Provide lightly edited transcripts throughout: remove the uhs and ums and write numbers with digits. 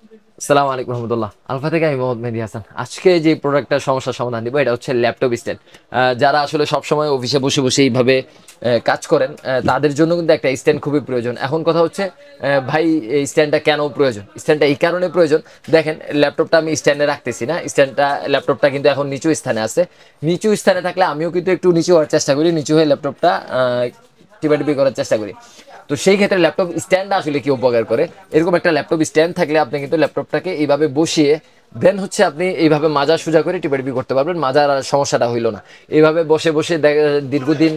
আসসালামু আলাইকুম রহমতুল্লাহ। আলফা থেকে আমি মোহাম্মদ মেহেদী হাসান। আজকে যে প্রোডাক্টটার সমস্যার সমাধান দিব এটা হচ্ছে ল্যাপটপ স্ট্যান্ড। যারা আসলে সবসময় অফিসে বসে বসে এইভাবে কাজ করেন, তাদের জন্য কিন্তু একটা স্ট্যান্ড খুবই প্রয়োজন। এখন কথা হচ্ছে ভাই, এই স্ট্যান্ডটা কেন প্রয়োজন? স্ট্যান্ডটা এই কারণে প্রয়োজন, দেখেন ল্যাপটপটা আমি স্ট্যান্ডে রাখতেছি না, ল্যাপটপটা কিন্তু এখন নিচু স্থানে আছে। নিচু স্থানে থাকলে আমিও কিন্তু একটু নিচু হওয়ার চেষ্টা করি, নিচু হয়ে ল্যাপটপটা টিপাটিপি করার চেষ্টা করি। তো সেই ক্ষেত্রে ল্যাপটপ স্ট্যান্ড আসলে কি উপকার করে, এরকম একটা ল্যাপটপ স্ট্যান্ড থাকলে আপনি কিন্তু ল্যাপটপটাকে এইভাবে বসিয়ে দেন হচ্ছে আপনি এইভাবে মাজা সোজা করে টিপাটিপি করতে পারবেন, মাজার আর সমস্যাটা হইলো না। এইভাবে বসে বসে দীর্ঘদিন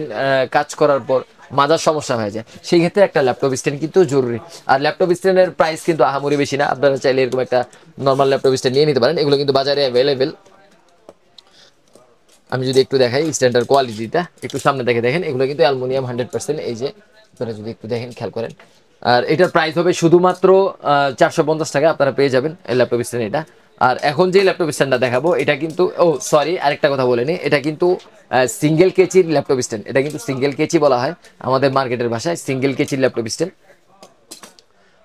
কাজ করার পর মাজার সমস্যা হয়ে যায়, সেই ক্ষেত্রে একটা ল্যাপটপ স্ট্যান্ড কিন্তু জরুরি। আর ল্যাপটপ স্ট্যান্ডের প্রাইস কিন্তু আহামরি বেশি না, আপনারা চাইলে এরকম একটা নর্মাল ল্যাপটপ স্ট্যান্ড নিয়ে নিতে পারেন, এগুলো কিন্তু বাজারে অ্যাভেলেবেল। আমি যদি একটু দেখাই স্ট্যান্ডার কোয়ালিটিটা, একটু সামনে দেখে দেখেন, এগুলো কিন্তু অ্যালুমিনিয়াম 100%। এই যে আপনারা যদি একটু দেখেন, খেয়াল করেন। আর এটার প্রাইস হবে শুধুমাত্র 450 টাকা, আপনারা পেয়ে যাবেন এই ল্যাপটপ স্ট্যান্ড এটা। আর এখন যে ল্যাপটপ স্ট্যান্ডটা দেখাবো এটা কিন্তু, ও সরি আরেকটা কথা বলে নিই, এটা কিন্তু সিঙ্গেল কেচির ল্যাপটপ স্ট্যান্ড। এটা কিন্তু সিঙ্গেল কেচি বলা হয় আমাদের মার্কেটের ভাষায়, সিঙ্গেল কেচির ল্যাপটপ স্ট্যান্ড।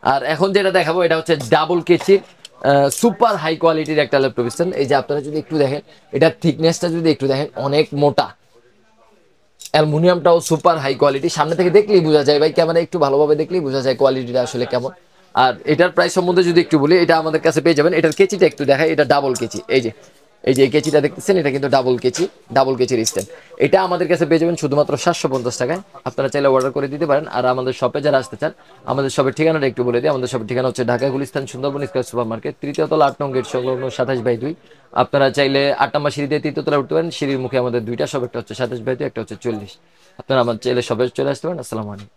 আর এখন যেটা দেখাবো এটা হচ্ছে ডাবল কেচির সুপার হাই কোয়ালিটির একটা ল্যাপটপ স্ট্যান্ড। এই যে আপনারা যদি একটু দেখেন, এটার থিকনেসটা যদি একটু দেখেন, অনেক মোটা। অ্যালুমিনিয়ামটাও সুপার হাই কোয়ালিটি, সামনে থেকে দেখলেই বোঝা যায় ভাই, ক্যামেরা একটু ভালোভাবে দেখলেই বোঝা যায় কোয়ালিটিটা আসলে কেমন। আর এটার প্রাইস সম্বন্ধে যদি একটু বলি, এটা আমাদের কাছে পেয়ে যাবেন। এটার কেচিটা একটু দেখাই, এটা ডাবল কেচি। এই যে এই কেচিটা দেখতেছেন, এটা কিন্তু ডাবল কেচি, ডাবল কেচির স্ট্যান্ড। এটা আমাদের কাছে পেয়ে যাবেন শুধুমাত্র 750 টাকায়। আপনারা চাইলে অর্ডার করে দিতে পারেন। আর আমাদের শপে যারা আসতে চান, আমাদের শপের ঠিকানাটা একটু বলে দিই। আমাদের শপের ঠিকানা হচ্ছে Dhaka Gulistan Sundarban square super market, তৃতীয় তলা 8 নং গেট সংলগ্ন 27/2। আপনারা চাইলে 8 নম্বর সিঁড়ি দিয়ে তৃতীয় তলায় উঠতে পারেন। সিঁড়ির মুখে আমাদের দুইটা শপ, একটা হচ্ছে 27/2, একটা হচ্ছে 40। আপনারা আমার চাইলে শপে চলে আসতে পারেন। আসসালামু আলাইকুম।